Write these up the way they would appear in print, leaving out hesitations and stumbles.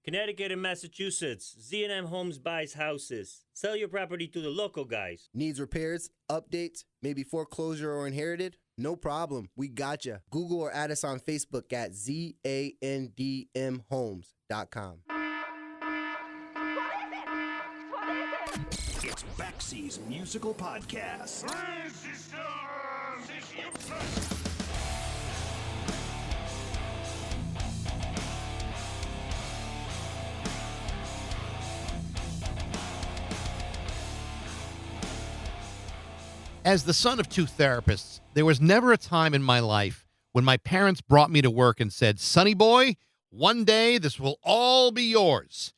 Connecticut and Massachusetts, Z&M Homes buys houses. Sell your property to the local guys. Needs repairs, updates, maybe foreclosure or inherited? No problem. We gotcha. Google or add us on Facebook at ZANDMHomes.com. It's Baxy's Musical Podcast. As the son of two therapists, there was never a time in my life when my parents brought me to work and said, "Sonny boy, one day this will all be yours."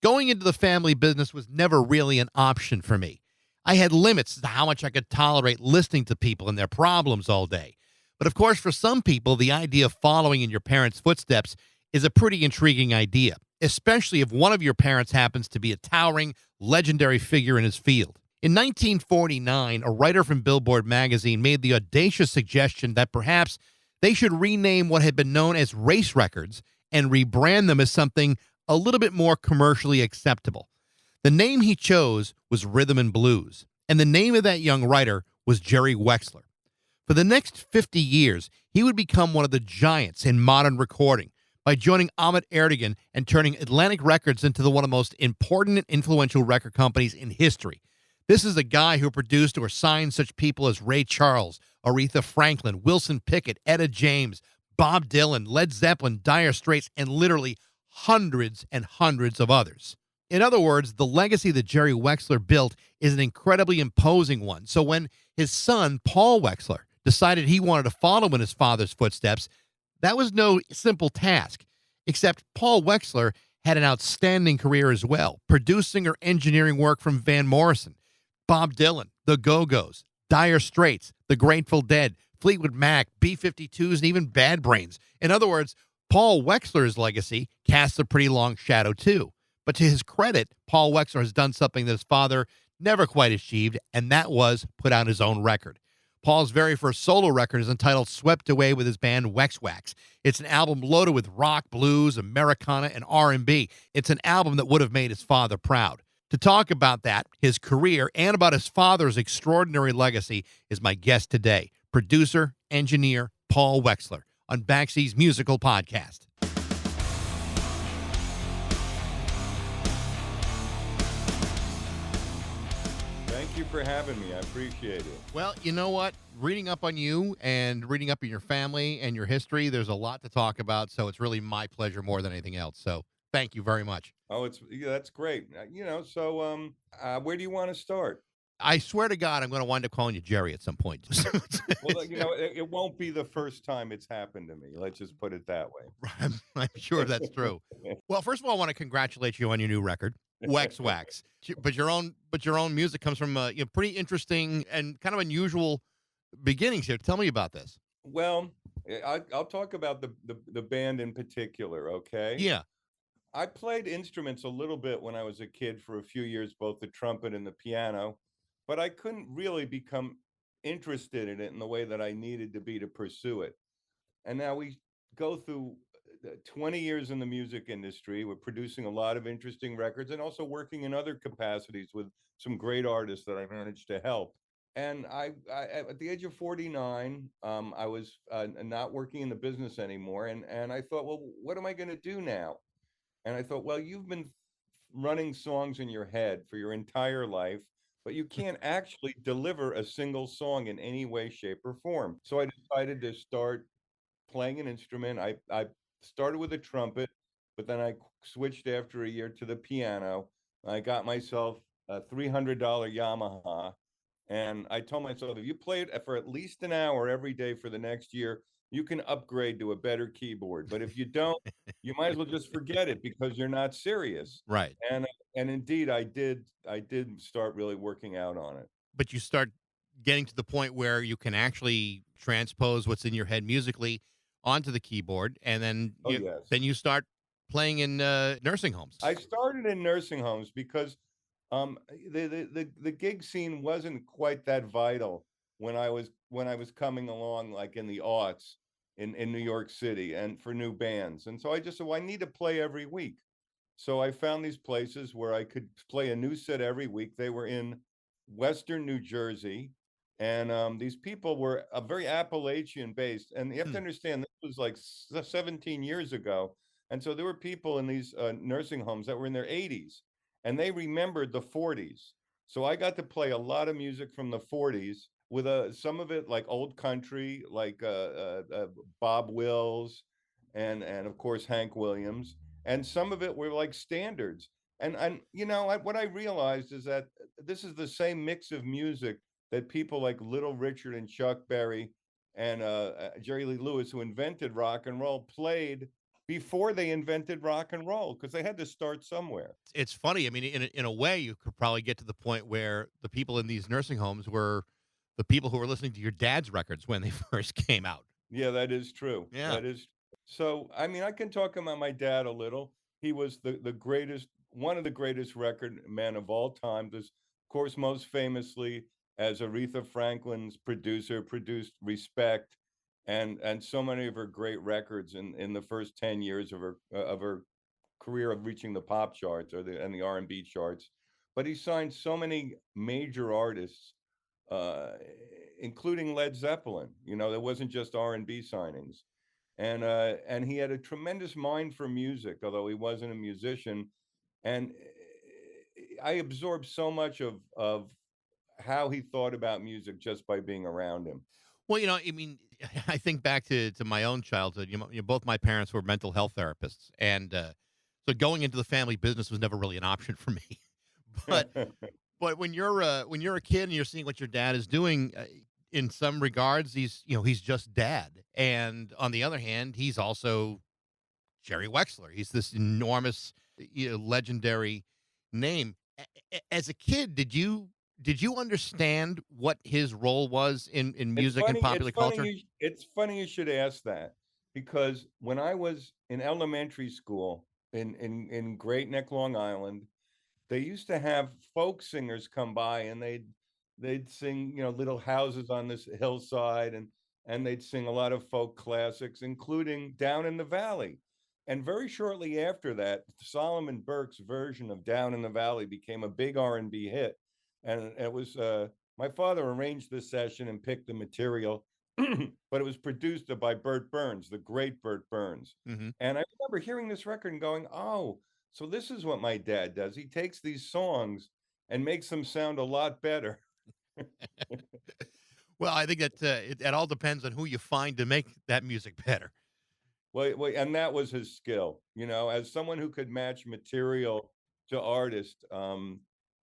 Going into the family business was never really an option for me. I had limits to how much I could tolerate listening to people and their problems all day. But of course, for some people, the idea of following in your parents' footsteps is a pretty intriguing idea, especially if one of your parents happens to be a towering, legendary figure in his field. In 1949, a writer from Billboard magazine made the audacious suggestion that perhaps they should rename what had been known as race records and rebrand them as something a little bit more commercially acceptable. The name he chose was Rhythm and Blues, and the name of that young writer was Jerry Wexler. For the next 50 years, he would become one of the giants in modern recording by joining Ahmet Ertegun and turning Atlantic Records into one of the most important and influential record companies in history. This is a guy who produced or signed such people as Ray Charles, Aretha Franklin, Wilson Pickett, Etta James, Bob Dylan, Led Zeppelin, Dire Straits, and literally hundreds and hundreds of others. In other words, the legacy that Jerry Wexler built is an incredibly imposing one. So when his son, Paul Wexler, decided he wanted to follow in his father's footsteps, that was no simple task, except Paul Wexler had an outstanding career as well, producing or engineering work from Van Morrison, Bob Dylan, the Go-Go's, Dire Straits, the Grateful Dead, Fleetwood Mac, B-52s, and even Bad Brains. In other words, Paul Wexler's legacy casts a pretty long shadow too. But to his credit, Paul Wexler has done something that his father never quite achieved, and that was put out his own record. Paul's very first solo record is entitled Swept Away with his band Wex Wax. It's an album loaded with rock, blues, Americana, and R&B. It's an album that would have made his father proud. To talk about that, his career, and about his father's extraordinary legacy is my guest today, producer, engineer, Paul Wexler, on Baxy's Musical Podcast. Thank you for having me. I appreciate it. Well, you know what? Reading up on you and reading up on your family and your history, there's a lot to talk about, so it's really my pleasure more than anything else. So thank you very much. Oh, that's great. Where do you want to start? I swear to God, I'm going to wind up calling you Jerry at some point. Well, it won't be the first time it's happened to me. Let's just put it that way. I'm sure that's true. Well, first of all, I want to congratulate you on your new record, Wex Wax. But your own music comes from pretty interesting and kind of unusual beginnings here. Tell me about this. Well, I'll talk about the band in particular. Okay. Yeah. I played instruments a little bit when I was a kid for a few years, both the trumpet and the piano, but I couldn't really become interested in it in the way that I needed to be to pursue it. And now we go through 20 years in the music industry. We're producing a lot of interesting records and also working in other capacities with some great artists that I managed to help. And at the age of 49, I was not working in the business anymore. And I thought, well, what am I going to do now? And I thought, well, you've been running songs in your head for your entire life, but you can't actually deliver a single song in any way, shape, or form. So I decided to start playing an instrument. I started with a trumpet, but then I switched after a year to the piano. I got myself a $300 Yamaha. And I told myself, if you play it for at least an hour every day for the next year, you can upgrade to a better keyboard. But if you don't, you might as well just forget it because you're not serious. Right. And indeed, I did start really working out on it. But you start getting to the point where you can actually transpose what's in your head musically onto the keyboard, and then you start playing in nursing homes. I started in nursing homes because the gig scene wasn't quite that vital when I was coming along, like in the aughts in New York City and for new bands. And so I just said, well, I need to play every week. So I found these places where I could play a new set every week. They were in Western New Jersey, and these people were very Appalachian based. And you have to Hmm. understand, this was like 17 years ago, and so there were people in these nursing homes that were in their 80s, and they remembered the 40s. So I got to play a lot of music from the 40s with some of it like old country, like Bob Wills, and of course Hank Williams, and some of it were like standards. And what I realized is that this is the same mix of music that people like Little Richard and Chuck Berry and Jerry Lee Lewis, who invented rock and roll, played before they invented rock and roll, because they had to start somewhere. It's funny. I mean, in a way, you could probably get to the point where the people in these nursing homes were the people who were listening to your dad's records when they first came out. Yeah, that is true. Yeah. That is so. I mean, I can talk about my dad a little. He was the greatest, one of the greatest record men of all time. This, of course, most famously as Aretha Franklin's producer, produced "Respect" and so many of her great records in the first 10 years of her career of reaching the pop charts and the R&B charts. But he signed so many major artists, uh, including Led Zeppelin. There wasn't just R&B signings, and he had a tremendous mind for music, although he wasn't a musician. And I absorbed so much of how he thought about music just by being around him. Well, I mean, I think back to my own childhood. Both my parents were mental health therapists, and so going into the family business was never really an option for me. but but when you're a kid and you're seeing what your dad is doing, in some regards, he's just dad, and on the other hand, he's also Jerry Wexler. He's this enormous, legendary name. As a kid, did you understand what his role was in It's music and funny. popular culture? It's funny you should ask that, because when I was in elementary school in Great Neck, Long Island, they used to have folk singers come by, and they'd sing, little houses on this hillside, and they'd sing a lot of folk classics, including Down in the Valley. And very shortly after that, Solomon Burke's version of Down in the Valley became a big R&B hit. And it was my father arranged this session and picked the material, but it was produced by Burt Burns, the great Burt Burns. Hmm. And I remember hearing this record and going, "Oh, so this is what my dad does. He takes these songs and makes them sound a lot better." Well, I think that it all depends on who you find to make that music better. And that was his skill, as someone who could match material to artist.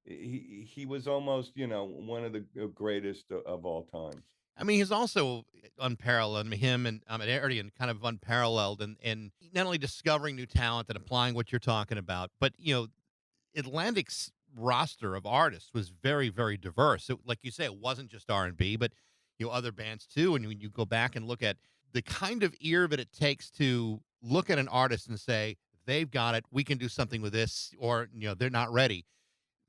He was almost, one of the greatest of all time. I mean, he's also unparalleled. I mean, him and Arian kind of unparalleled, and not only discovering new talent and applying what you're talking about, but Atlantic's roster of artists was very, very diverse. So, like you say, it wasn't just R&B, but other bands too. And when you go back and look at the kind of ear that it takes to look at an artist and say they've got it, we can do something with this, or they're not ready.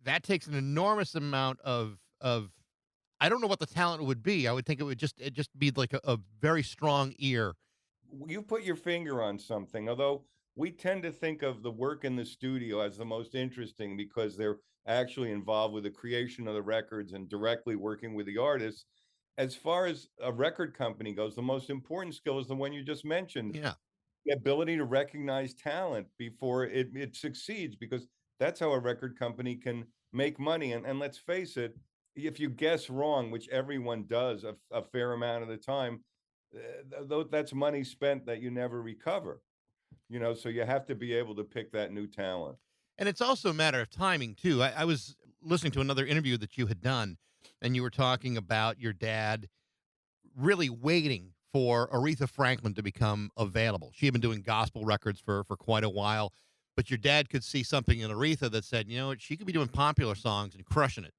That takes an enormous amount of. I don't know what the talent would be. I would think it just be like a very strong ear. You put your finger on something, although we tend to think of the work in the studio as the most interesting because they're actually involved with the creation of the records and directly working with the artists. As far as a record company goes, the most important skill is the one you just mentioned: Yeah. the ability to recognize talent before it succeeds, because that's how a record company can make money. And let's face it, if you guess wrong, which everyone does a fair amount of the time, that's money spent that you never recover. So you have to be able to pick that new talent. And it's also a matter of timing too. I was listening to another interview that you had done, and you were talking about your dad really waiting for Aretha Franklin to become available. She had been doing gospel records for quite a while, but your dad could see something in Aretha that said, you know what, she could be doing popular songs and crushing it,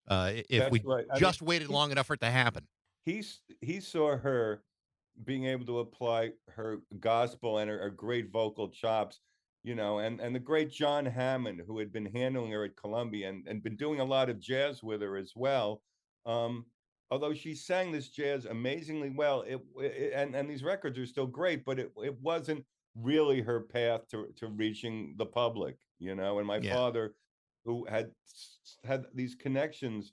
if That's we right. I mean, just waited he long enough for it to happen. he saw her being able to apply her gospel and her great vocal chops, and the great John Hammond, who had been handling her at Columbia and been doing a lot of jazz with her as well. Um, Although she sang this jazz amazingly well, and these records are still great, but it wasn't really her path to reaching the public, and my Yeah. father, who had these connections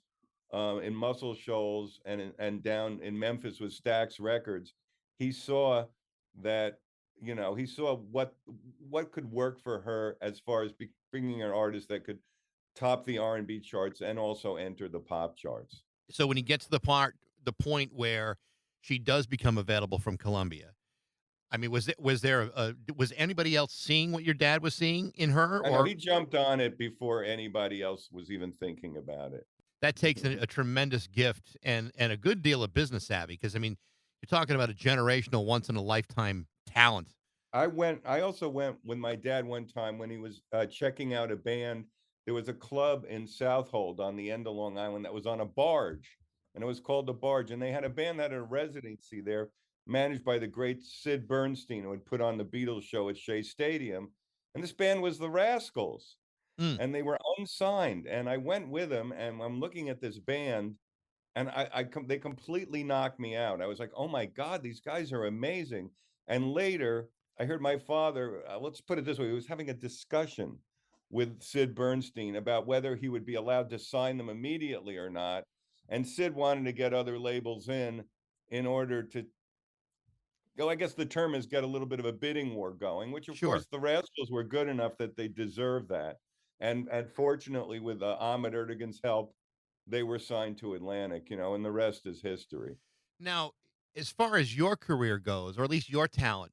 in Muscle Shoals and down in Memphis with Stax Records. He saw that, he saw what could work for her as far as bringing an artist that could top the R&B charts and also enter the pop charts. So when he gets to the point where she does become available from Columbia, I mean, was anybody else seeing what your dad was seeing in her, I know or he jumped on it before anybody else was even thinking about it. that takes a tremendous gift and a good deal of business savvy? Because I mean, you're talking about a generational, once in a lifetime talent. I also went with my dad one time when he was checking out a band. There was a club in Southold on the end of Long Island that was on a barge, and it was called the Barge. And they had a band that had a residency there, managed by the great Sid Bernstein, who had put on the Beatles show at Shea Stadium. And this band was the Rascals, Mm, and they were unsigned. And I went with them, and I'm looking at this band, and they completely knocked me out. I was like, "Oh my God, these guys are amazing." And later, I heard my father, let's put it this way, he was having a discussion with Sid Bernstein about whether he would be allowed to sign them immediately or not. And Sid wanted to get other labels in order to, I guess the term is get a little bit of a bidding war going, which of sure. course the Rascals were good enough that they deserve that. And fortunately, with Ahmet Ertegun's help, they were signed to Atlantic, and the rest is history. Now, as far as your career goes, or at least your talent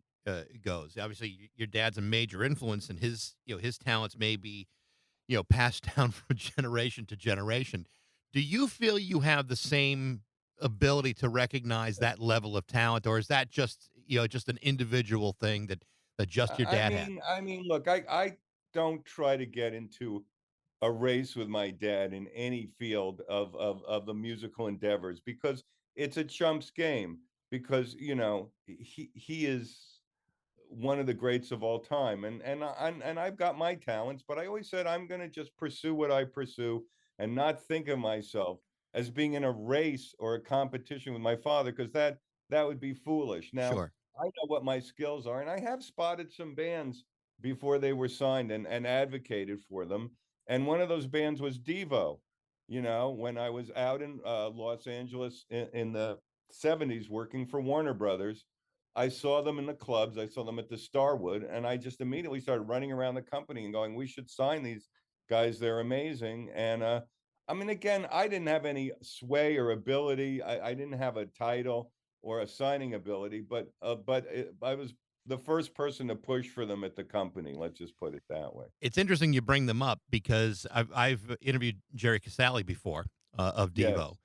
goes, obviously your dad's a major influence, and his talents may be passed down from generation to generation. Do you feel you have the same ability to recognize that level of talent, or is that just an individual thing that just your I dad had? mean, I mean, look, I don't try to get into a race with my dad in any field of the musical endeavors because it's a chump's game. Because he is one of the greats of all time, and I've got my talents, but I always said I'm going to just pursue what I pursue and not think of myself as being in a race or a competition with my father, because that would be foolish. Now, Sure. I know what my skills are, and I have spotted some bands before they were signed and advocated for them. And one of those bands was Devo. When I was out in Los Angeles in the 70s working for Warner Brothers, I saw them in the clubs. I saw them at the Starwood, and I just immediately started running around the company and going, "We should sign these guys. They're amazing." And I mean, again, I didn't have any sway or ability. I didn't have a title or a signing ability, but I was the first person to push for them at the company. Let's just put it that way. It's interesting you bring them up because I've interviewed Jerry Casale before of Devo. Yes,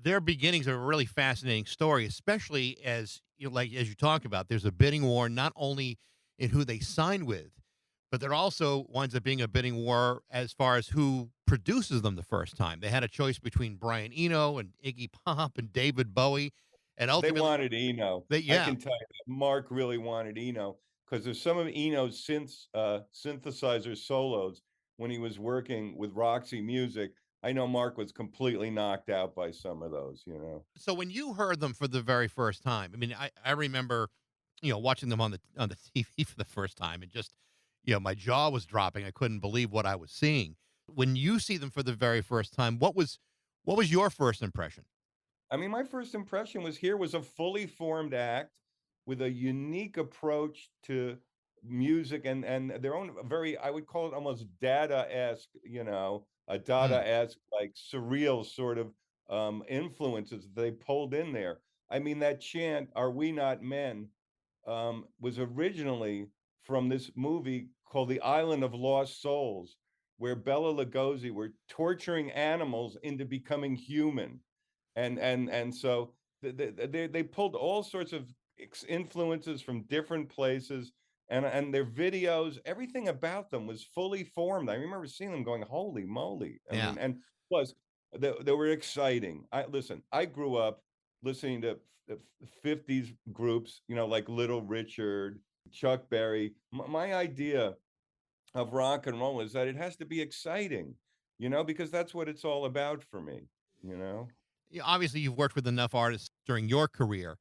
Their beginnings are a really fascinating story, especially as as you talk about. There's a bidding war not only in who they sign with, but there also winds up being a bidding war as far as who produces them the first time. They had a choice between Brian Eno and Iggy Pop and David Bowie, and they ultimately, wanted Eno. they I yeah. can tell you, that Mark really wanted Eno because there's some of Eno's synthesizer solos when he was working with Roxy Music. I know Mark was completely knocked out by some of those. So when you heard them for the very first time, I mean, I remember, watching them on the TV for the first time, and just, my jaw was dropping. I couldn't believe what I was seeing. When you see them for the very first time, what was your first impression? I mean, my first impression was a fully formed act with a unique approach to music and their own very, I would call it almost Dada-esque, a Mm, Dada-esque, like surreal sort of influences that they pulled in there. I mean, that chant, "Are we not men?" was originally from this movie called The Island of Lost Souls, where Bela Lugosi were torturing animals into becoming human. And so they pulled all sorts of influences from different places, and their videos, everything about them was fully formed. I remember seeing them going, "Holy moly!" I yeah. mean, and plus they were exciting. I grew up listening to 50s groups, like Little Richard, Chuck Berry. My idea of rock and roll is that it has to be exciting, because that's what it's all about for me, you know? Obviously, you've worked with enough artists during your career.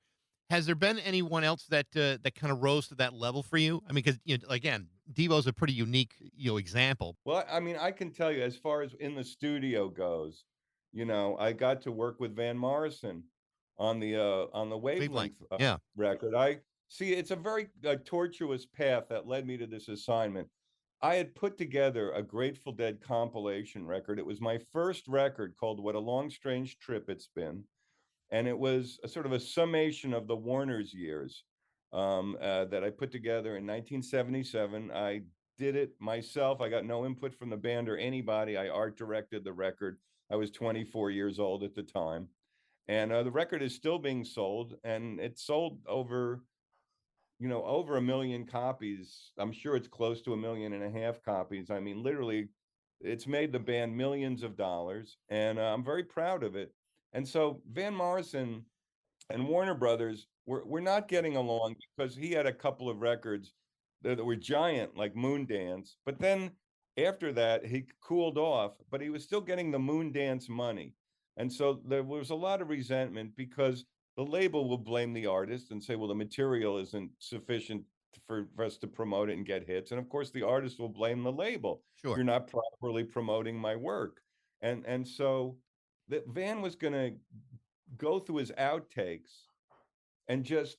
Has there been anyone else that that kind of rose to that level for you? I mean, because again, Devo's a pretty unique example. Well, I mean, I can tell you as far as in the studio goes, I got to work with Van Morrison on the Wavelength, Wavelength yeah. record. I see it's a very tortuous path that led me to this assignment. I had put together a Grateful Dead compilation record. It was my first record called What a Long Strange Trip It's Been, and it was a sort of a summation of the Warner's years that I put together in 1977. I did it myself. I got no input from the band or anybody. I art directed the record. I was 24 years old at the time, and the record is still being sold, and it sold over a million copies. I'm sure it's close to 1.5 million copies. I mean, literally, it's made the band millions of dollars, and I'm very proud of it. And so Van Morrison and Warner Brothers were not getting along because he had a couple of records that were giant, like Moondance. But then after that, he cooled off, but he was still getting the Moondance money. And so there was a lot of resentment because the label will blame the artist and say, well, the material isn't sufficient for us to promote it and get hits. And of course, the artist will blame the label. Sure. You're not properly promoting my work. And so that Van was going to go through his outtakes and just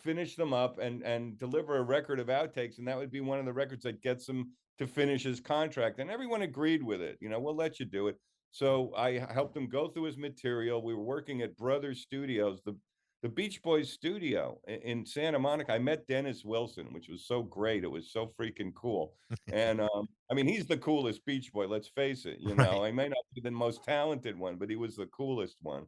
finish them up and deliver a record of outtakes, and that would be one of the records that gets him to finish his contract. And everyone agreed with it. We'll let you do it. So I helped him go through his material. We were working at Brothers Studios, the Beach Boys studio in Santa Monica. I met Dennis Wilson, which was so great. It was so freaking cool. And I mean, he's the coolest Beach Boy, let's face it. Right. I may not be the most talented one, but he was the coolest one.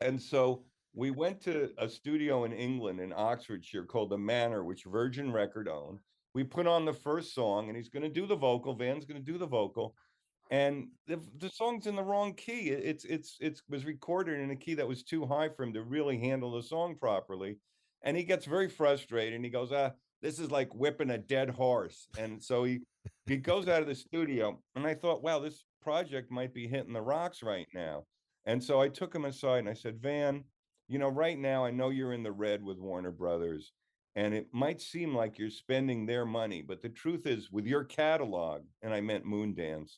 And so we went to a studio in England, in Oxfordshire, called The Manor, which Virgin Record owned. We put on the first song, and he's going to do the vocal. Van's going to do the vocal, and the song's in the wrong key. It was recorded in a key that was too high for him to really handle the song properly, and he gets very frustrated. And he goes, this is like whipping a dead horse. And so he goes out of the studio, and I thought, wow, this project might be hitting the rocks right now. And so I took him aside and I said, Van, right now I know you're in the red with Warner Brothers, and it might seem like you're spending their money, but the truth is, with your catalog, and I meant Moondance,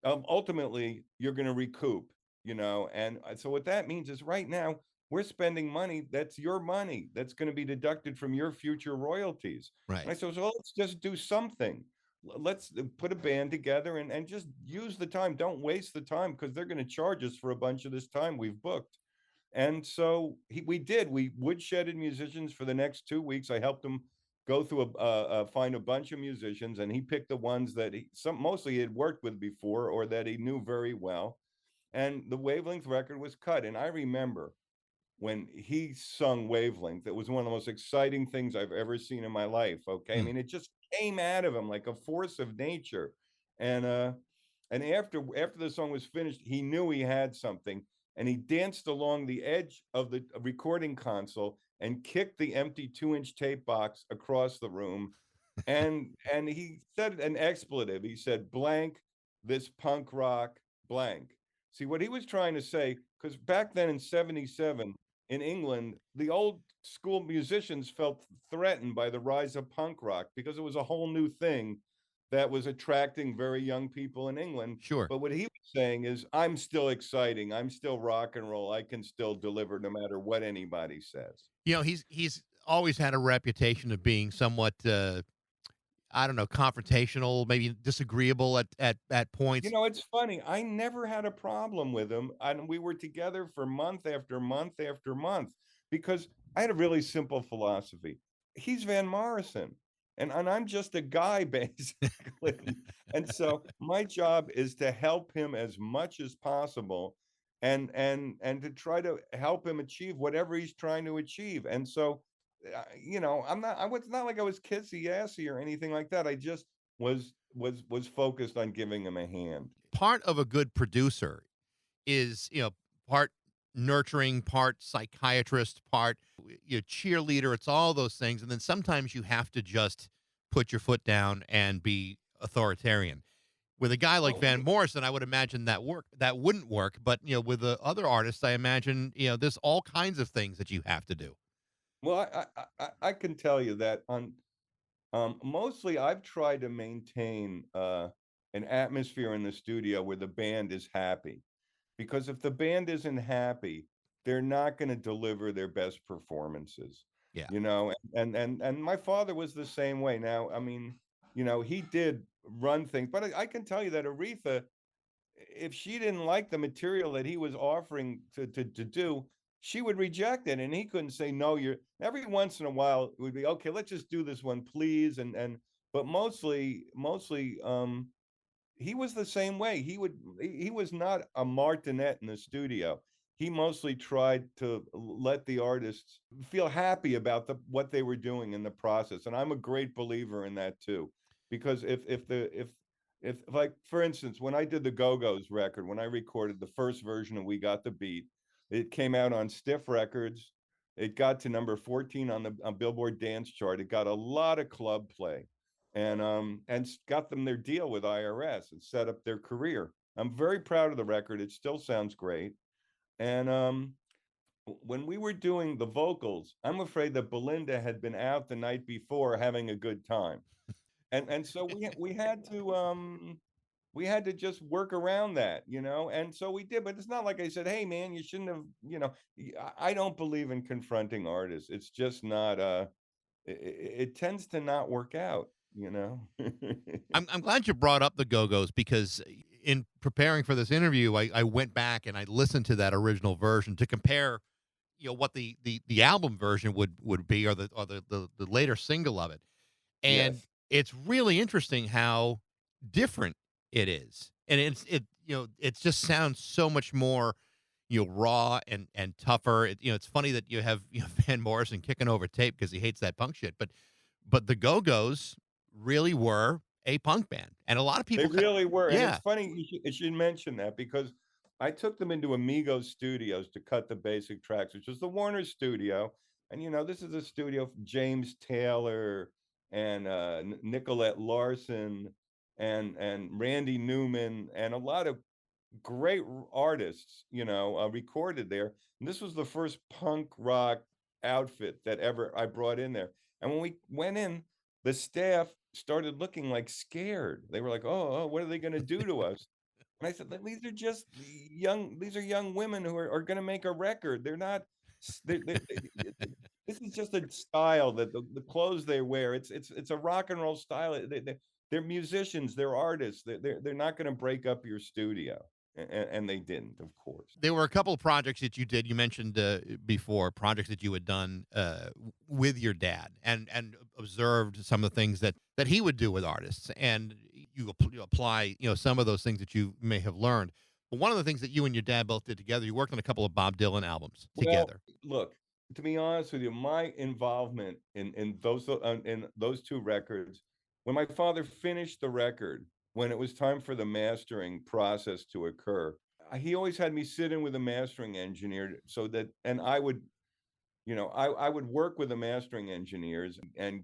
ultimately you're going to recoup, And so what that means is right now we're spending money that's your money that's going to be deducted from your future royalties. Right. And I said, well, let's just do something. Let's put a band together and just use the time. Don't waste the time, because they're going to charge us for a bunch of this time we've booked. And so we woodshedded musicians for the next 2 weeks. I helped him go through find a bunch of musicians, and he picked the ones that mostly he had worked with before or that he knew very well. And the Wavelength record was cut. And I remember when he sung Wavelength, it was one of the most exciting things I've ever seen in my life. Okay. I mean, it just came out of him like a force of nature. And after the song was finished, he knew he had something, and he danced along the edge of the recording console and kicked the empty 2-inch tape box across the room. And he said an expletive. He said, blank, this punk rock, blank. See what he was trying to say, because back then in 77 in England, the old school musicians felt threatened by the rise of punk rock because it was a whole new thing that was attracting very young people in England. Sure. But what he was saying is, I'm still exciting. I'm still rock and roll. I can still deliver no matter what anybody says. He's always had a reputation of being somewhat I don't know, confrontational, maybe disagreeable at points. It's funny. I never had a problem with him, and we were together for month after month after month because I had a really simple philosophy. He's Van Morrison, and I'm just a guy, basically. And so my job is to help him as much as possible and to try to help him achieve whatever he's trying to achieve. And so I was not like I was kissy assy or anything like that. I just was focused on giving him a hand. Part of a good producer is, part nurturing, part psychiatrist, part cheerleader. It's all those things. And then sometimes you have to just put your foot down and be authoritarian. With a guy like Well, Van Morrison, I would imagine that wouldn't work. But with the other artists, I imagine there's all kinds of things that you have to do. well, I can tell you that on mostly I've tried to maintain an atmosphere in the studio where the band is happy, because if the band isn't happy, they're not going to deliver their best performances. Yeah. And my father was the same way. Now, I mean, he did run things, but I can tell you that Aretha, if she didn't like the material that he was offering to do, she would reject it, and he couldn't say no. You're every once in a while it would be okay. Let's just do this one, please. But mostly, he was the same way. He was not a martinet in the studio. He mostly tried to let the artists feel happy about what they were doing in the process. And I'm a great believer in that too. Because if like for instance, when I did the Go-Go's record, when I recorded the first version of We Got the Beat, it came out on Stiff Records. It got to number 14 on the Billboard Dance Chart. It got a lot of club play and got them their deal with IRS and set up their career. I'm very proud of the record. It still sounds great. And when we were doing the vocals, I'm afraid that Belinda had been out the night before having a good time. And so we had to just work around that, and so we did. But it's not like I said, hey man, you shouldn't have, I don't believe in confronting artists. It's just not it tends to not work out. I'm glad you brought up the Go-Go's because in preparing for this interview, I went back and I listened to that original version to compare, what the album version would be or the later single of it. And Yes. it's really interesting how different it is. And it just sounds so much more, raw and tougher. It's funny that you have Van Morrison kicking over tape because he hates that punk shit. But the Go-Go's really were a punk band, and a lot of They people, really were, and it's yeah, funny you should mention that because I took them into Amigos Studios to cut the basic tracks, which was the Warner studio, and this is a studio for James Taylor and Nicolette Larson and Randy Newman and a lot of great artists, recorded there. And this was the first punk rock outfit that ever I brought in there. And when we went in, the staff started looking like scared. They were like, "Oh, what are they going to do to us?" And I said, "These are just young. These are young women who are going to make a record. They're not. This is just a style that the clothes they wear. It's a rock and roll style. They're musicians. They're artists. They're not going to break up your studio." And they didn't, of course. there were a couple of projects that you did. You mentioned before projects that you had done with your dad, and observed some of the things that he would do with artists, and you apply some of those things that you may have learned. But one of the things that you and your dad both did together, you worked on a couple of Bob Dylan albums Well, together. look, to be honest with you, my involvement in those two records, when my father finished the record, when it was time for the mastering process to occur, he always had me sit in with a mastering engineer so that, and I would work with the mastering engineers and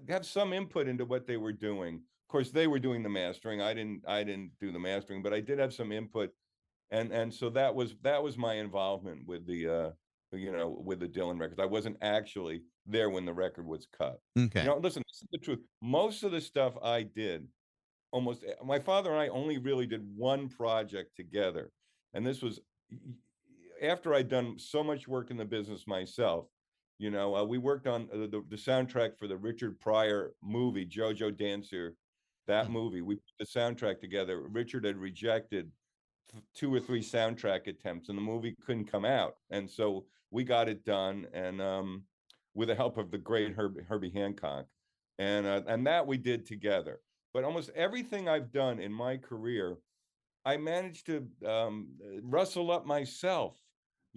have some input into what they were doing. Of course, they were doing the mastering. I didn't do the mastering, but I did have some input, and so that was my involvement with with the Dylan records. I wasn't actually there when the record was cut. Okay. Listen, this is the truth. Most of the stuff I did, my father and I only really did one project together, and this was after I'd done so much work in the business myself. We worked on the soundtrack for the Richard Pryor movie, Jojo Dancer. That Mm. movie, we put the soundtrack together. Richard had rejected two or three soundtrack attempts, and the movie couldn't come out, and so we got it done, and with the help of the great Herbie Hancock, and that we did together. But almost everything I've done in my career, I managed to rustle up myself.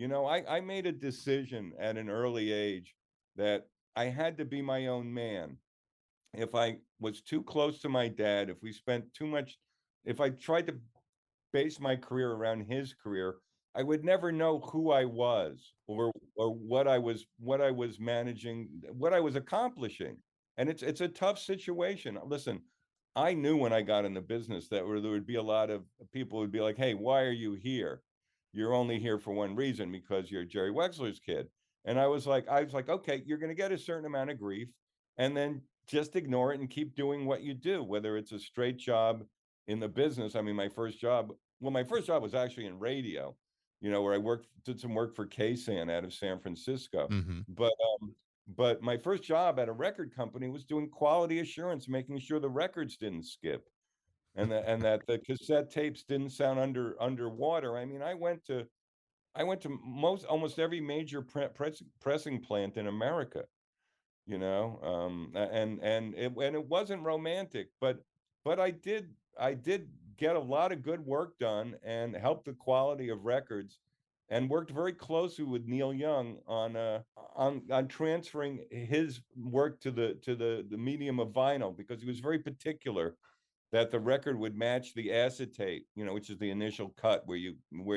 I made a decision at an early age that I had to be my own man. If I was too close to my dad, if we spent too much, if I tried to base my career around his career, I would never know who I was or what I was managing, what I was accomplishing. And it's a tough situation. Listen, I knew when I got in the business that there would be a lot of people who would be like, "Hey, why are you here? You're only here for one reason, because you're Jerry Wexler's kid." And I was like, okay, you're going to get a certain amount of grief, and then just ignore it and keep doing what you do, whether it's a straight job in the business. I mean, my first job was actually in radio, where did some work for KSAN out of San Francisco. Hmm. But but my first job at a record company was doing quality assurance, making sure the records didn't skip, and that the cassette tapes didn't sound underwater. I mean, I went to almost every major pressing plant in America, and it wasn't romantic, but I did get a lot of good work done and helped the quality of records, and worked very closely with Neil Young on transferring his work to the medium of vinyl, because he was very particular that the record would match the acetate, which is the initial cut where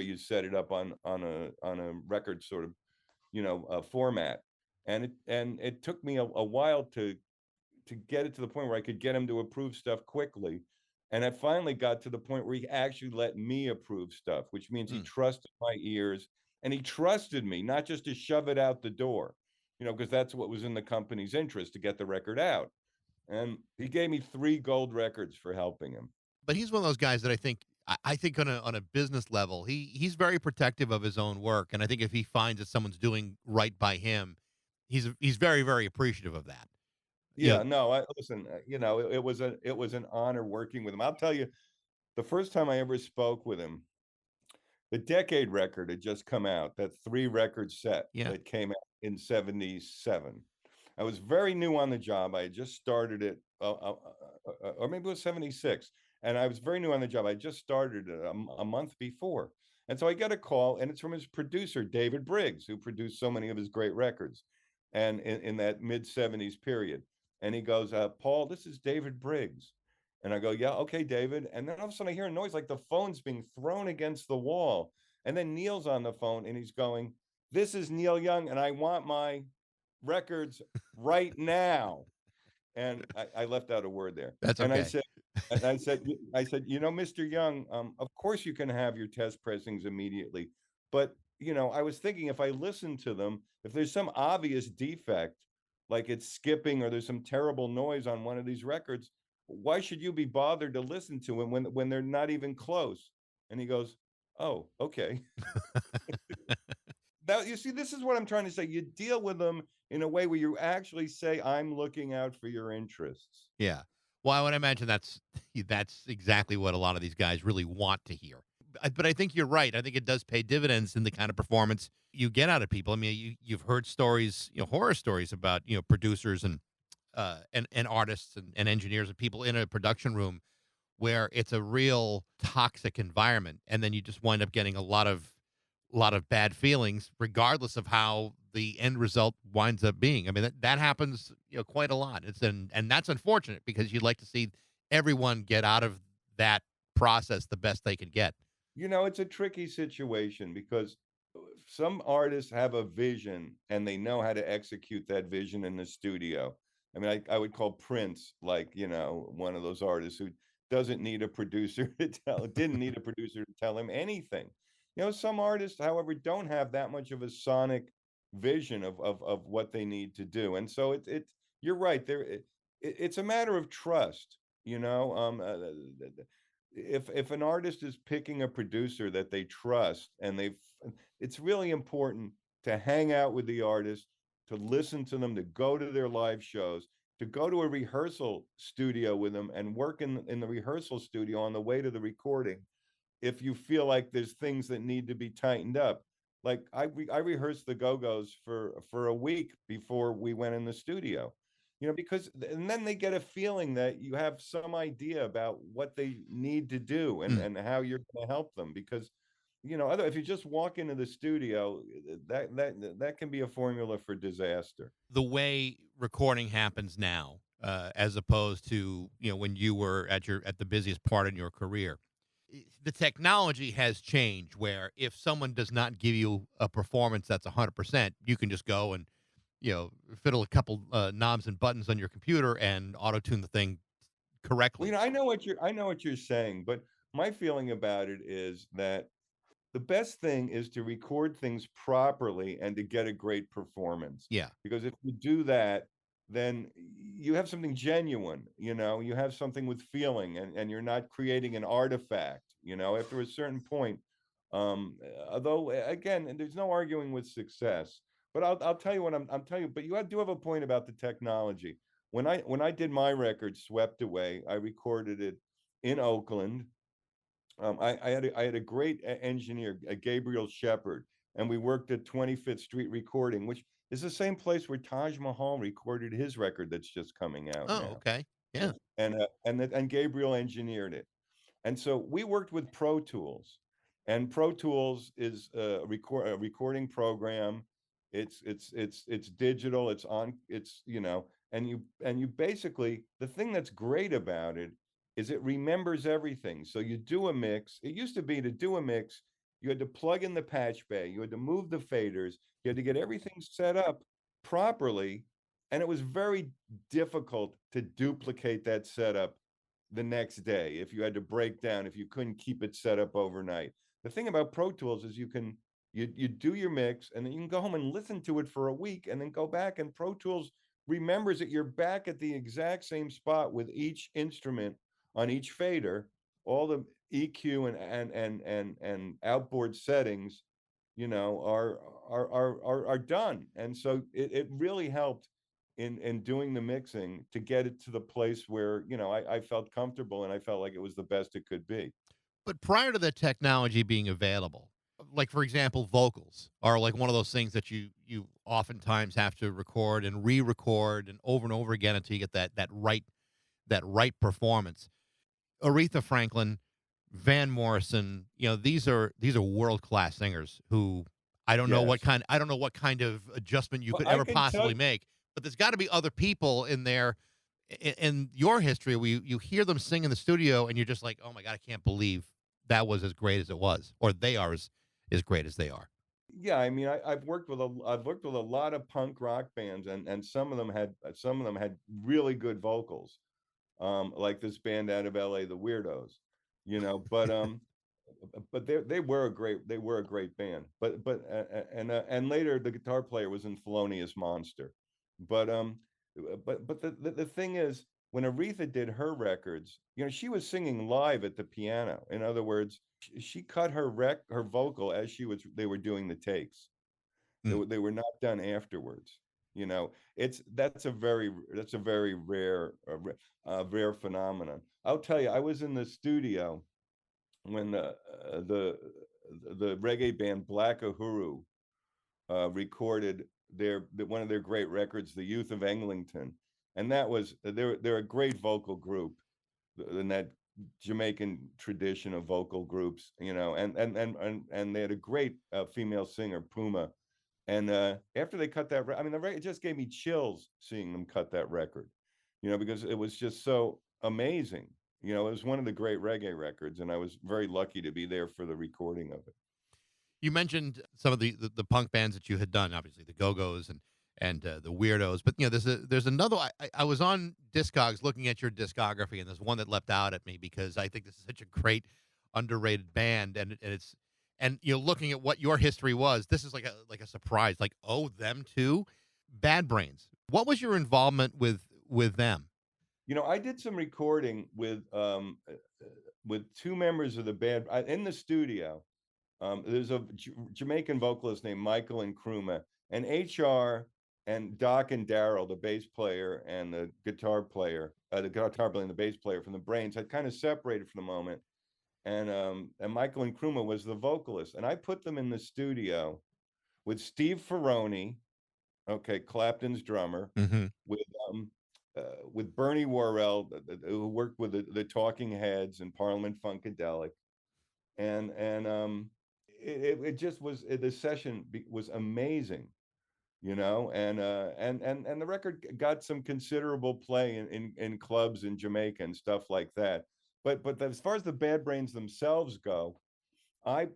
you set it up on a record sort of, format. And it took me a while to get it to the point where I could get him to approve stuff quickly. And I finally got to the point where he actually let me approve stuff, which means he Mm. trusted my ears, and he trusted me not just to shove it out the door, because that's what was in the company's interest, to get the record out. And he gave me 3 gold records for helping him. But he's one of those guys that I think on a business level, he's very protective of his own work, and I think if he finds that someone's doing right by him, he's very, very appreciative of that. You know, Yeah, no, I listen, it was an honor working with him. I'll tell you, the first time I ever spoke with him, the Decade record had just come out, that 3-record set yeah, that came out in '77. I was very new on the job. I had just started it, or maybe it was '76, and I was very new on the job. I just started it a month before. And so I get a call, and it's from his producer, David Briggs, who produced so many of his great records, and in that mid-'70s period. And he goes, "Paul, this is David Briggs." And I go, "Yeah, okay, David." And then all of a sudden I hear a noise like the phone's being thrown against the wall. And then Neil's on the phone, and he's going, "This is Neil Young, and I want my records right now." And I left out a word there. that's And I okay. said, I said, Mr. Young, of course you can have your test pressings immediately. But, I was thinking, if I listen to them, if there's some obvious defect, like it's skipping or there's some terrible noise on one of these records, why should you be bothered to listen to them when they're not even close? And he goes, "Oh, okay." Now, you see, this is what I'm trying to say. You deal with them in a way where you actually say, "I'm looking out for your interests." Yeah. Well, I would imagine that's exactly what a lot of these guys really want to hear. But I think you're right. I think it does pay dividends in the kind of performance you get out of people. I mean, you've heard stories, horror stories about producers and artists and engineers and people in a production room where it's a real toxic environment, and then you just wind up getting a lot of bad feelings, regardless of how the end result winds up being. I mean, that happens, quite a lot. And that's unfortunate because you'd like to see everyone get out of that process the best they can get. It's a tricky situation, because some artists have a vision and they know how to execute that vision in the studio. I mean, I would call Prince, like, one of those artists who doesn't need a producer didn't need a producer to tell him anything. Some artists, however, don't have that much of a sonic vision of what they need to do. And so you're right there. It's a matter of trust, if an artist is picking a producer that they trust, and it's really important to hang out with the artist, to listen to them, to go to their live shows, to go to a rehearsal studio with them and work in the rehearsal studio on the way to the recording, if you feel like there's things that need to be tightened up. Like I rehearsed the Go-Go's for a week before we went in the studio, because and then they get a feeling that you have some idea about what they need to do, and Mm. and how you're going to help them. Because if you just walk into the studio, that can be a formula for disaster. The way recording happens now, as opposed to when you were at the busiest part in your career, the technology has changed where if someone does not give you a performance that's 100%, you can just go and, fiddle a couple knobs and buttons on your computer and auto tune the thing correctly. I know what you're saying, but my feeling about it is that the best thing is to record things properly and to get a great performance. Yeah. Because if you do that, then you have something genuine, you have something with feeling, and you're not creating an artifact, after a certain point. Although again, and there's no arguing with success. But I'll tell you what I'm telling you, but do have a point about the technology. When I did my record, Swept Away, I recorded it in Oakland. I had a great engineer, Gabriel Shepard, and we worked at 25th Street Recording, which is the same place where Taj Mahal recorded his record that's just coming out Oh, now. okay. Yeah. And Gabriel engineered it. And so we worked with Pro Tools, and Pro Tools is a recording program. It's digital. And you basically, the thing that's great about it is it remembers everything. So you do a mix. It used to be, to do a mix, you had to plug in the patch bay, you had to move the faders, you had to get everything set up properly, and it was very difficult to duplicate that setup the next day if you had to break down, if you couldn't keep it set up overnight. The thing about Pro Tools is you do your mix, and then you can go home and listen to it for a week, and then go back, and Pro Tools remembers that you're back at the exact same spot with each instrument on each fader, all the EQ and outboard settings, are done. And so it really helped in doing the mixing to get it to the place where, I felt comfortable, and I felt like it was the best it could be. But prior to the technology being available, like for example, vocals are like one of those things that you oftentimes have to record and re-record and over again until you get that right performance. Aretha Franklin, Van Morrison, these are world class singers who Yes. I don't know what kind of adjustment you Well, could I ever can tell possibly make, but there's got to be other people in there in your history where you hear them sing in the studio and you're just like, oh my god, I can't believe that was as great as it was, or they are as great as they are. Yeah, I mean, I've worked with a lot of punk rock bands, and some of them had really good vocals, like this band out of LA, the Weirdos, but they were a great band. And later the guitar player was in Thelonious Monster. But the thing is, when Aretha did her records, she was singing live at the piano. In other words, she cut her vocal as they were doing the takes. They Mm. were they were not done afterwards. It's that's a very rare phenomenon. I'll tell you, I was in the studio when the reggae band Black Uhuru recorded one of their great records, "The Youth of Eglinton," and they're a great vocal group in that Jamaican tradition of vocal groups, and they had a great female singer, Puma. And after they cut that, I mean, it just gave me chills seeing them cut that record, because it was just so amazing. It was one of the great reggae records, and I was very lucky to be there for the recording of it. You mentioned some of the punk bands that you had done, obviously the Go Go's and the Weirdos, but there's another. I was on Discogs looking at your discography, and there's one that leapt out at me because I think this is such a great underrated band, and looking at what your history was, this is like a surprise, like, oh, them too. Bad Brains. What was your involvement with them? I did some recording with two members of the band in the studio. There's a Jamaican vocalist named Michael Nkrumah, and HR and Doc and Daryl, the bass player and the guitar player, and the bass player from the Brains, had kind of separated for the moment, and Michael Nkrumah was the vocalist, and I put them in the studio with Steve Ferroni, okay, Clapton's drummer, Mm-hmm. with um, with Bernie Worrell, who worked with the Talking Heads and Parliament Funkadelic, and it just was, the session was amazing, and the record got some considerable play in clubs in Jamaica and stuff like that. But as far as the Bad Brains themselves go, I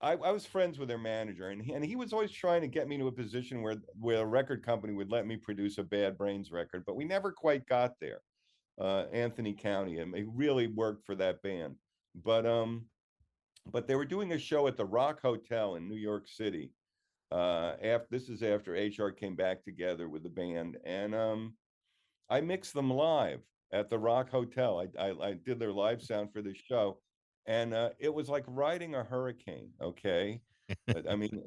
I was friends with their manager, and he was always trying to get me to a position where a record company would let me produce a Bad Brains record, but we never quite got there. Anthony County, and he really worked for that band. But um, but they were doing a show at the Rock Hotel in New York City. After this is after HR came back together with the band, and I mixed them live at the Rock Hotel. I did their live sound for the show, and it was like riding a hurricane. Okay, I mean,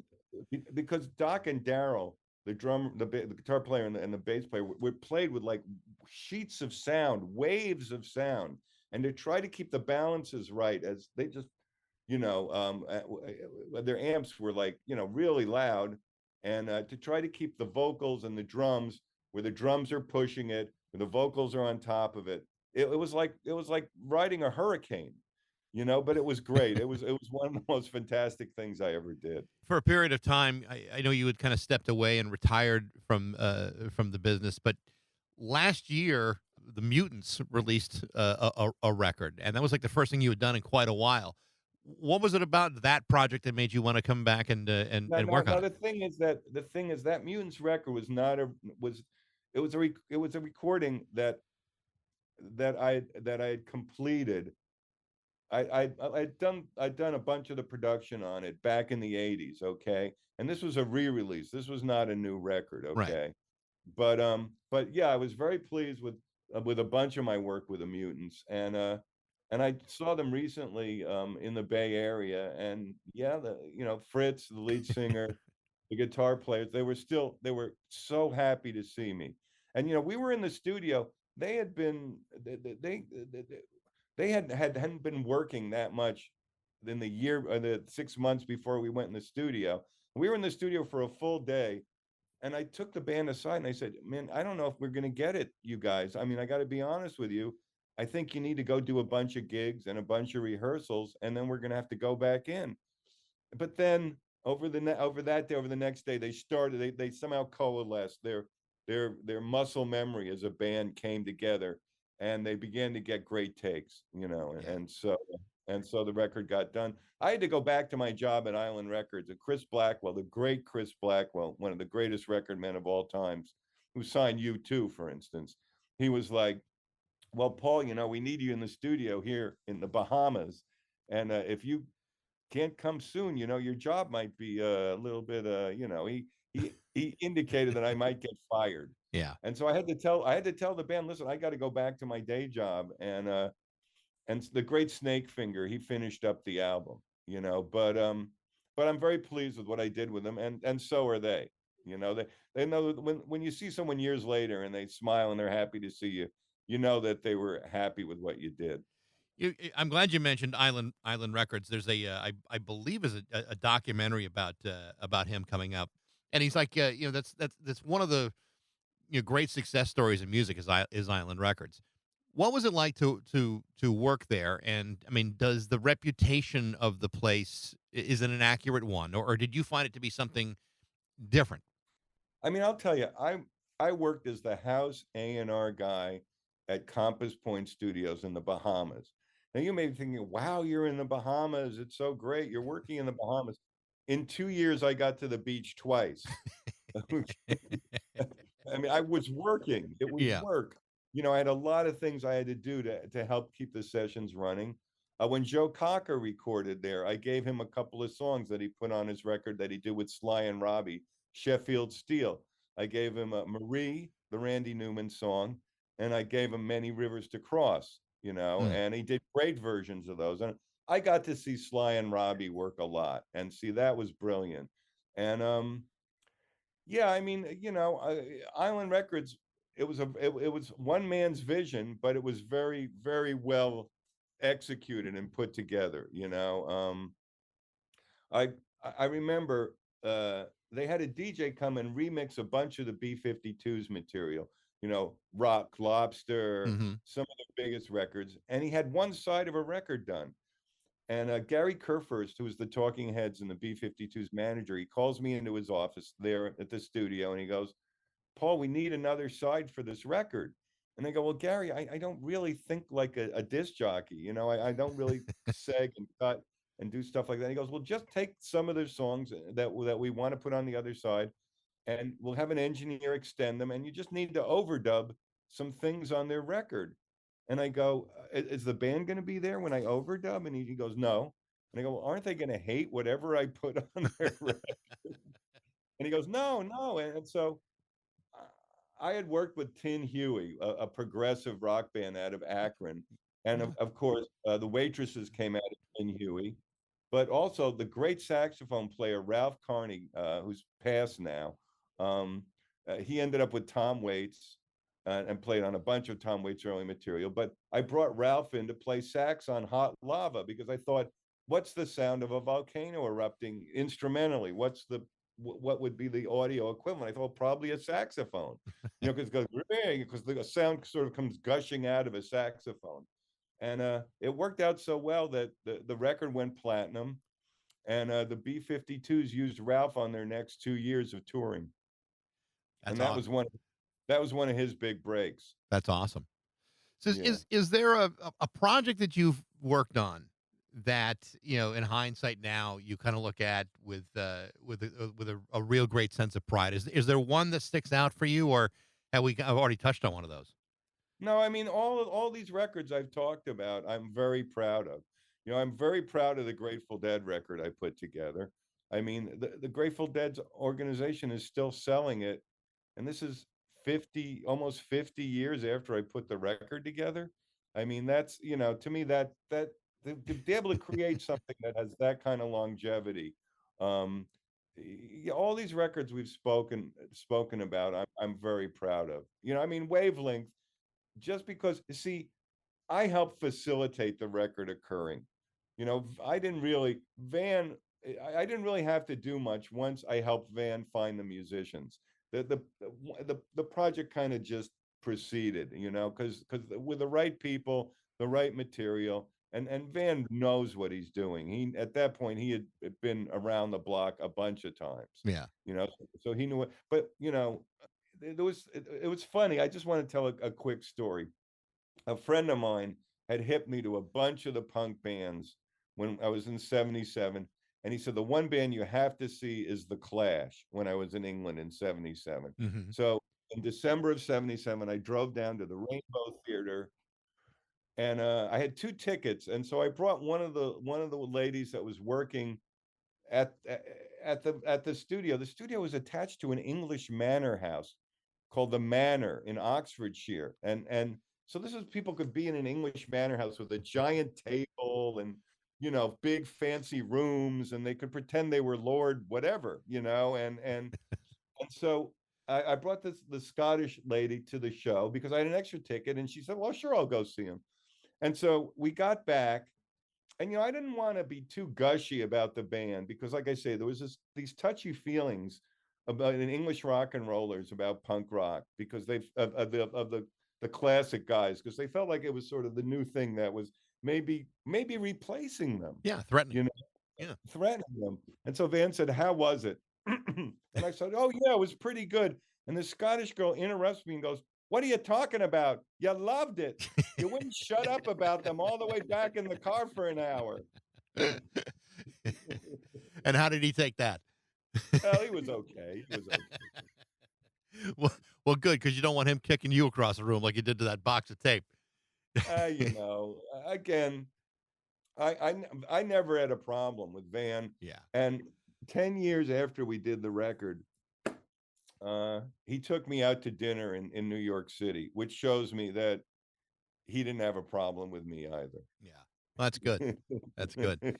because Doc and Daryl, the guitar player and the bass player, were played with like sheets of sound, waves of sound, and to try to keep the balances right as they just their amps were like, really loud. And to try to keep the vocals and the drums, where the drums are pushing it, where the vocals are on top of it, it was like riding a hurricane, but it was great. It was one of the most fantastic things I ever did. For a period of time, I know you had kind of stepped away and retired from the business, but last year the Mutants released a record, and that was like the first thing you had done in quite a while. What was it about that project that made you want to come back Now, and now, work on now it? the thing is that Mutants record was not a was it was a recording that I had completed. I'd done a bunch of the production on it back in the '80s, okay? And this was a re-release. This was not a new record, Right. okay? But yeah, I was very pleased with a bunch of my work with the Mutants, and I saw them recently in the Bay Area, and yeah, Fritz, the lead singer, the guitar players, they were so happy to see me. And we were in the studio. They had been they hadn't been working that much in the year or the 6 months before we went in the studio. We were in the studio for a full day, and I took the band aside and I said, "Man, I don't know if we're going to get it, you guys. I mean, I got to be honest with you. I think you need to go do a bunch of gigs and a bunch of rehearsals, and then we're going to have to go back in." But then over that day, over the next day, they somehow coalesced. Their muscle memory as a band came together, and they began to get great takes, Yeah. and so the record got done. I had to go back to my job at Island Records. And Chris Blackwell, the great Chris Blackwell, one of the greatest record men of all times, who signed U2, for instance. He was like, "Well, Paul, we need you in the studio here in the Bahamas, and if you can't come soon, your job might be a little bit, he indicated that I might get fired." Yeah. And so I had to tell the band, "Listen, I got to go back to my day job." And the great Snake Finger, he finished up the album, but I'm very pleased with what I did with them, and so are they. They know that when you see someone years later and they smile and they're happy to see you, you know that they were happy with what you did. I'm glad you mentioned Island Records. There's I believe is a documentary about him coming up, and he's like, that's one of the great success stories in music is Island Records. What was it like to work there? And I mean, does the reputation of the place is it an accurate one, or did you find it to be something different? I mean, I'll tell you, I worked as the house A&R guy at Compass Point Studios in the Bahamas. Now you may be thinking, "Wow, you're in the Bahamas. It's so great. You're working in the Bahamas." In 2 years, I got to the beach twice. I mean, I was working. It was Yeah. work. I had a lot of things I had to do to help keep the sessions running. When Joe Cocker recorded there, I gave him a couple of songs that he put on his record that he did with Sly and Robbie, Sheffield Steel. I gave him Marie, the Randy Newman song, and I gave him Many Rivers to Cross, Mm. and he did great versions of those. And I got to see Sly and Robbie work a lot, and see that was brilliant. And yeah, I mean, Island Records, it was one man's vision, but it was very, very well executed and put together. I I remember they had a DJ come and remix a bunch of the B-52s material, Rock Lobster, Hmm. some of the biggest records, and he had one side of a record done. And Gary Kurfürst, who was the Talking Heads and the B-52's manager, he calls me into his office there at the studio, and he goes, "Paul, we need another side for this record." And I go, "Well, Gary, I don't really think like a disc jockey. I don't really seg and cut and do stuff like that." He goes, "Well, just take some of their songs that we want to put on the other side, and we'll have an engineer extend them, and you just need to overdub some things on their record." And I go, Is the band going to be there when I overdub?" And he goes, "No." And I go, "Well, aren't they going to hate whatever I put on their record?" And he goes, "No, no." And so I had worked with Tin Huey, a progressive rock band out of Akron, and of course, the Waitresses came out of Tin Huey, but also the great saxophone player Ralph Carney, who's passed now. Um, he ended up with Tom Waits and played on a bunch of Tom Waits' early material. But I brought Ralph in to play sax on Hot Lava because I thought, what's the sound of a volcano erupting instrumentally? What would be the audio equivalent? I thought probably a saxophone, because the sound sort of comes gushing out of a saxophone. And it worked out so well that the record went platinum, and the B-52s used Ralph on their next 2 years of touring, That's and awesome. that was one of his big breaks. That's awesome. So Yeah. is there a project that you've worked on that, in hindsight now you kind of look at with a real great sense of pride? Is there one that sticks out for you, or I've already touched on one of those? No, I mean all these records I've talked about, I'm very proud of. I'm very proud of the Grateful Dead record I put together. I mean, the Grateful Dead's organization is still selling it, and this is 50, almost 50 years after I put the record together. I mean, that's, to me that to be able to create something that has that kind of longevity. Um, all these records we've spoken about, I'm very proud of. I mean, Wavelength, just because, see, I helped facilitate the record occurring. I didn't really Van. I didn't really have to do much once I helped Van find the musicians. The project kind of just proceeded, because with the right people, the right material, and Van knows what he's doing. He At that point he had been around the block a bunch of times, Yeah. so he knew it. But it was funny. I just want to tell a quick story. A friend of mine had hit me to a bunch of the punk bands when I was in 77. And he said, the one band you have to see is The Clash, when I was in England in 77. Hmm. So in December of 77, I drove down to the Rainbow Theater, and I had 2 tickets. And so I brought one of the ladies that was working at at the studio. The studio was attached to an English manor house called the Manor in Oxfordshire, and so this is people could be in an English manor house with a giant table and big fancy rooms, and they could pretend they were Lord whatever, and so I brought the Scottish lady to the show because I had an extra ticket, and she said, "Well, sure, I'll go see him." And so we got back, and I didn't want to be too gushy about the band because, like I say, there was these touchy feelings about in English rock and rollers about punk rock because they've of the classic guys, because they felt like it was sort of the new thing that was maybe replacing them, Yeah, threatening. you know, Yeah. threatening them. And so Van said, "How was it?" And I said, "Oh yeah, it was pretty good." And the Scottish girl interrupts me and goes, "What are you talking about? You loved it. You wouldn't shut up about them all the way back in the car for an hour." And how did he take that? Well, he was okay. He was okay. well, well, good, because you don't want him kicking you across the room like he did to that box of tape. Again, I never had a problem with Van. Yeah. And 10 years after we did the record, he took me out to dinner in New York City, which shows me that he didn't have a problem with me either. Yeah. Well, that's good. That's good.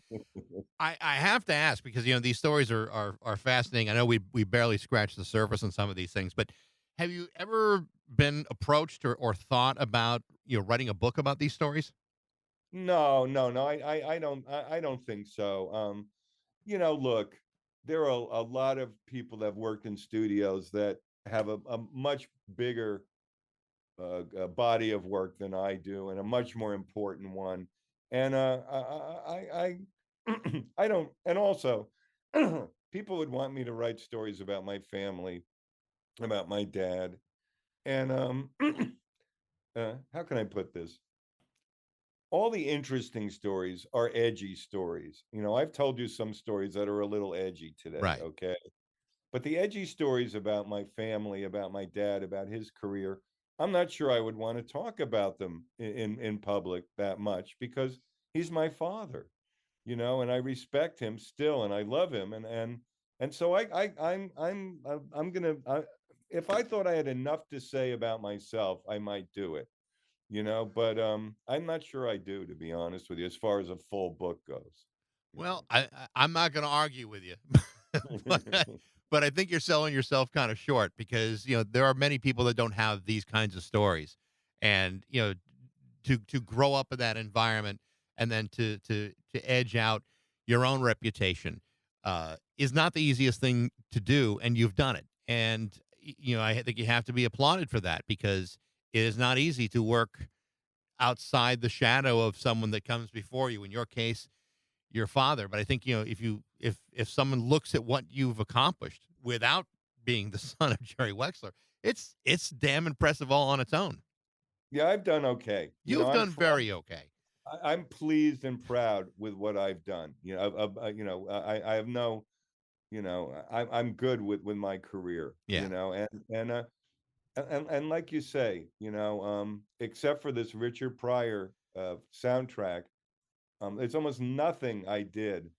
I have to ask because these stories are fascinating. I know we barely scratched the surface on some of these things, but have you ever been approached or thought about writing a book about these stories? No, no, no. I don't think so. Look, there are a lot of people that have worked in studios that have a much bigger body of work than I do, and a much more important one. And I don't. And also, people would want me to write stories about my family, about my dad, and how can I put this? All the interesting stories are edgy stories. I've told you some stories that are a little edgy today, Right. okay? But the edgy stories about my family, about my dad, about his career, I'm not sure I would want to talk about them in public that much because he's my father, and I respect him still, and I love him, and so I'm gonna if I thought I had enough to say about myself, I might do it, but I'm not sure I do, to be honest with you, as far as a full book goes. Well, I'm not going to argue with you, but, but I think you're selling yourself kind of short because there are many people that don't have these kinds of stories, and to grow up in that environment and then to edge out your own reputation is not the easiest thing to do, and you've done it, and I think you have to be applauded for that because it is not easy to work outside the shadow of someone that comes before you. In your case, your father. But I think if someone looks at what you've accomplished without being the son of Jerry Wexler, it's damn impressive all on its own. Yeah, I've done okay. You've done very okay. I'm pleased and proud with what I've done. I have no, I'm good with my career. Yeah. And like you say, except for this Richard Pryor soundtrack, there's almost nothing I did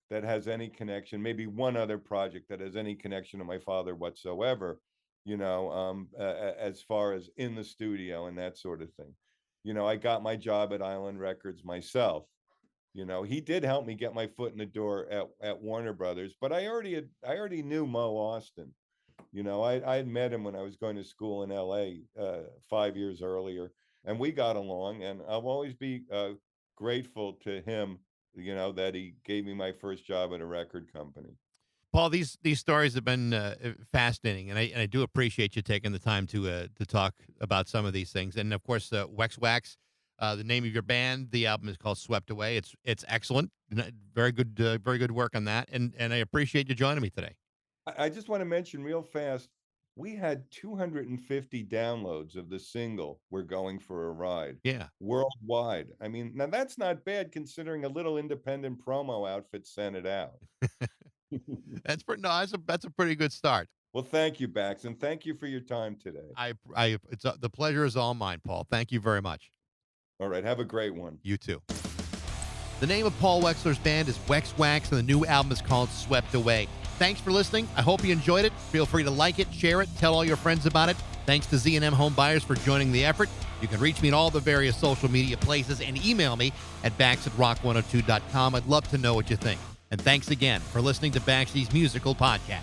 that has any connection. Maybe one other project that has any connection to my father whatsoever. As far as in the studio and that sort of thing. I got my job at Island Records myself. He did help me get my foot in the door at Warner Brothers, but I already knew Mo Austin. I had met him when I was going to school in LA 5 years earlier, and we got along, and I'll always be grateful to him, that he gave me my first job at a record company. Paul, these stories have been fascinating, and I do appreciate you taking the time to talk about some of these things. And of course, Wex Wax, the name of your band, the album is called Swept Away. It's excellent, very good work on that. And I appreciate you joining me today. I just want to mention real fast, we had 250 downloads of the single "We're Going for a Ride." Yeah, worldwide. I mean, now that's not bad considering a little independent promo outfit sent it out. that's a pretty good start. Well, thank you, Bax, and thank you for your time today. The pleasure is all mine, Paul. Thank you very much. All right, have a great one. You too. The name of Paul Wexler's band is Wex Wax, and the new album is called Swept Away. Thanks for listening. I hope you enjoyed it. Feel free to like it, share it, tell all your friends about it. Thanks to Z&M Home Buyers for joining the effort. You can reach me in all the various social media places and email me at bax@rock102.com. I'd love to know what you think. And thanks again for listening to Baxi's Musical Podcast.